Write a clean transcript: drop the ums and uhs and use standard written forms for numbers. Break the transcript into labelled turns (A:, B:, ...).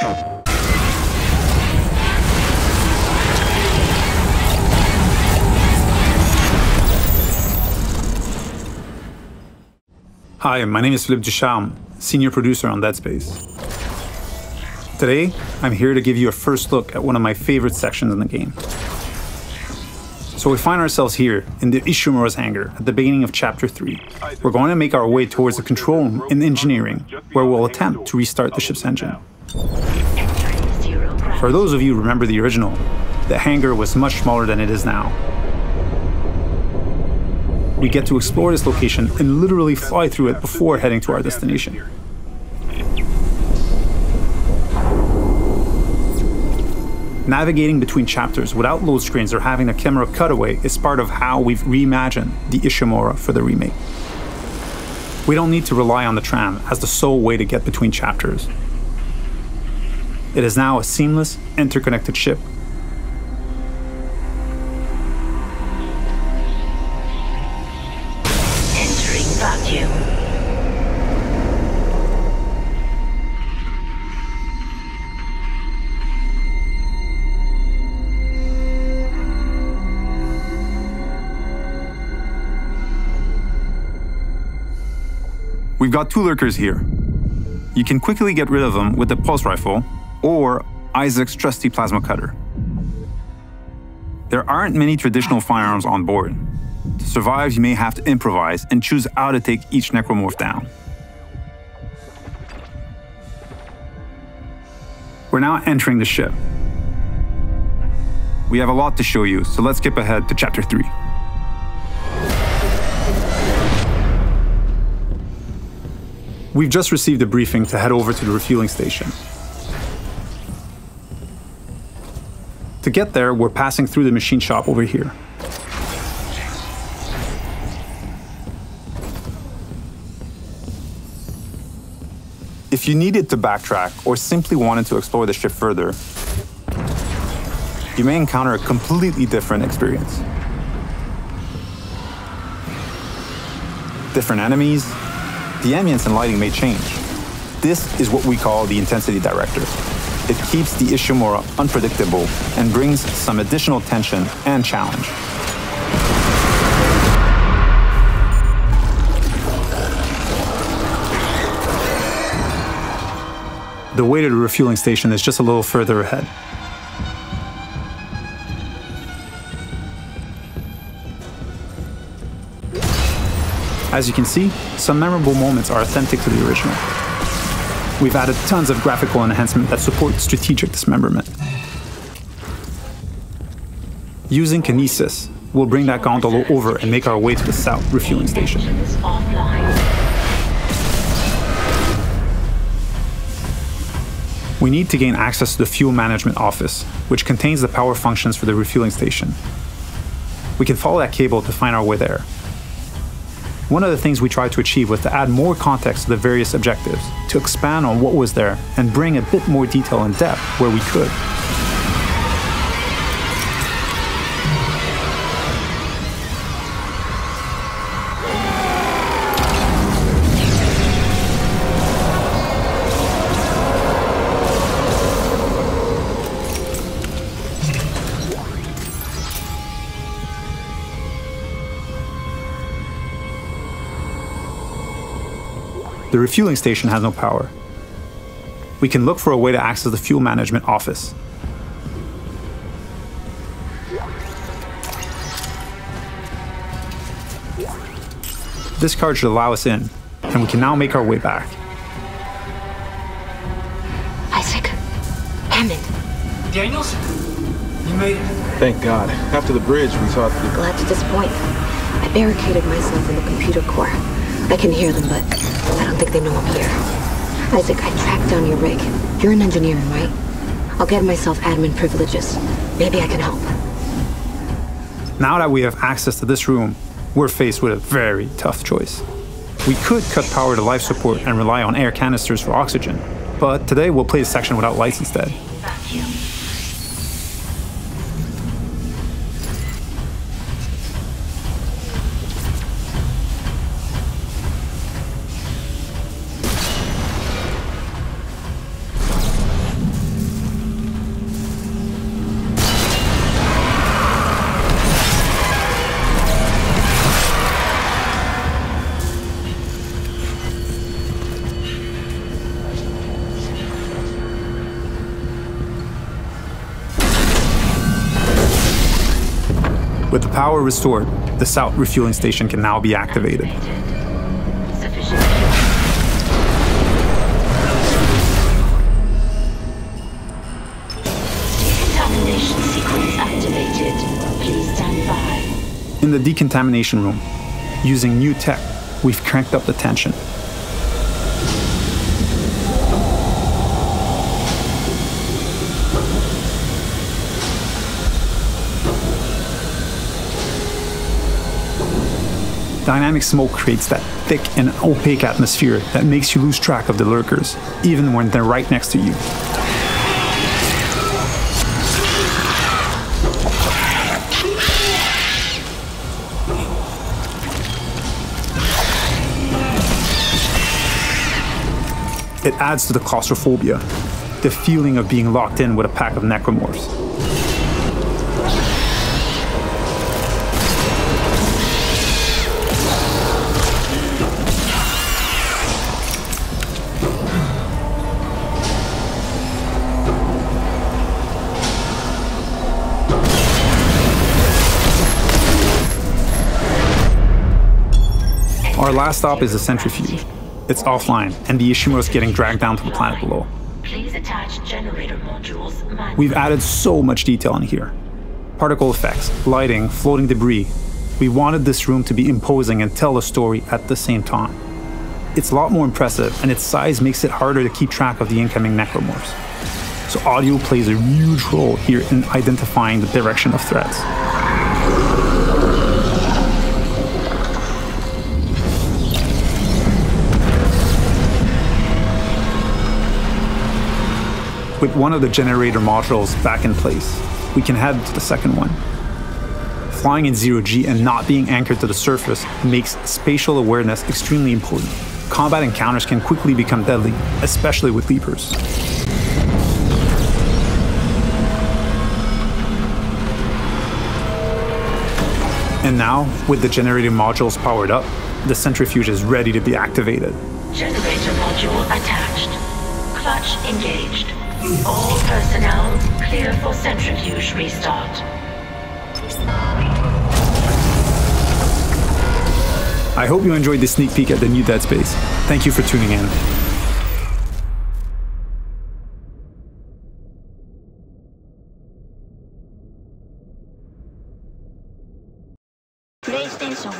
A: Hi, my name is Philippe Ducharme, Senior Producer on Dead Space. Today, I'm here to give you a first look at one of my favorite sections in the game. So we find ourselves here in the Ishimura's hangar at the beginning of Chapter 3. We're going to make our way towards the control room in engineering, where we'll attempt to restart the ship's engine. For those of you who remember the original, the hangar was much smaller than it is now. We get to explore this location and literally fly through it before heading to our destination. Navigating between chapters without load screens or having a camera cutaway is part of how we've reimagined the Ishimura for the remake. We don't need to rely on the tram as the sole way to get between chapters. It is now a seamless, interconnected ship. We've got two lurkers here. You can quickly get rid of them with the pulse rifle or Isaac's trusty plasma cutter. There aren't many traditional firearms on board. To survive, you may have to improvise and choose how to take each necromorph down. We're now entering the ship. We have a lot to show you, so let's skip ahead to Chapter 3. We've just received a briefing to head over to the refueling station. To get there, we're passing through the machine shop over here. If you needed to backtrack or simply wanted to explore the ship further, you may encounter a completely different experience. Different enemies, the ambience and lighting may change. This is what we call the intensity director. It keeps the Ishimura unpredictable and brings some additional tension and challenge. The way to the refueling station is just a little further ahead. As you can see, some memorable moments are authentic to the original. We've added tons of graphical enhancement that support strategic dismemberment. Using kinesis, we'll bring that gondola over and make our way to the south refueling station. We need to gain access to the fuel management office, which contains the power functions for the refueling station. We can follow that cable to find our way there. One of the things we tried to achieve was to add more context to the various objectives, to expand on what was there and bring a bit more detail and depth where we could. The refueling station has no power. We can look for a way to access the fuel management office. This card should allow us in, and we can now make our way back.
B: Isaac, Hammond.
C: Daniels? You made it.
D: Thank God. After the bridge, we thought...
B: Glad to disappoint. I barricaded myself in the computer core. I can hear them, but I don't think they know I'm here. Isaac, I tracked down your rig. You're in engineering, right? I'll get myself admin privileges. Maybe I can help.
A: Now that we have access to this room, we're faced with a very tough choice. We could cut power to life support and rely on air canisters for oxygen, but today we'll play a section without lights instead. With the power restored, the south refueling station can now be activated.
E: Decontamination sequence activated. Please stand by.
A: In the decontamination room, using new tech, we've cranked up the tension. Dynamic smoke creates that thick and opaque atmosphere that makes you lose track of the lurkers, even when they're right next to you. It adds to the claustrophobia, the feeling of being locked in with a pack of necromorphs. Our last stop is the centrifuge. It's offline, and the Ishimura is getting dragged down to the planet below.
E: Please attach generator modules manually.
A: We've added so much detail in here. Particle effects, lighting, floating debris. We wanted this room to be imposing and tell a story at the same time. It's a lot more impressive, and its size makes it harder to keep track of the incoming necromorphs. So audio plays a huge role here in identifying the direction of threats. With one of the generator modules back in place, we can head to the second one. Flying in zero-G and not being anchored to the surface makes spatial awareness extremely important. Combat encounters can quickly become deadly, especially with leapers. And now, with the generator modules powered up, the centrifuge is ready to be activated.
E: Generator module attached. Clutch engaged. All personnel clear for centrifuge restart.
A: I hope you enjoyed this sneak peek at the new Dead Space. Thank you for tuning in.
E: PlayStation